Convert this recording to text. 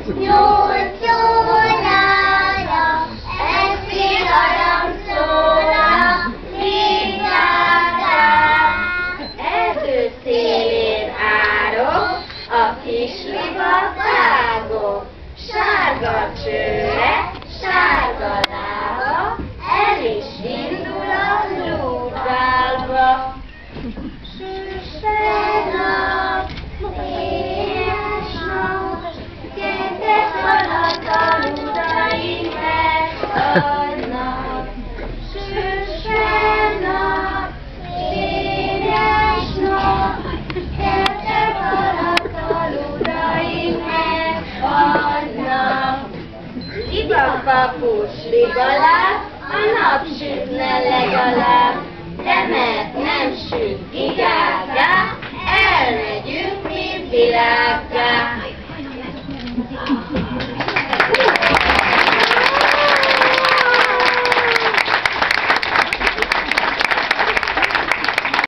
Nyújts órára, egy pillanat szóra, vigyázz rám. Erdő szélén árok, a kis liba vágok, sárga csőre, sárga lába, el is indul a lúdválba. Süsse nap, éhes nap, kedves alatt a ludaimhez adnak. Süsse nap, éhes nap, kedves alatt a ludaimhez adnak. Libapapus, libaláb, a nap sütne legalább, de mert nem süt vigággá, elmegyünk mi világgá.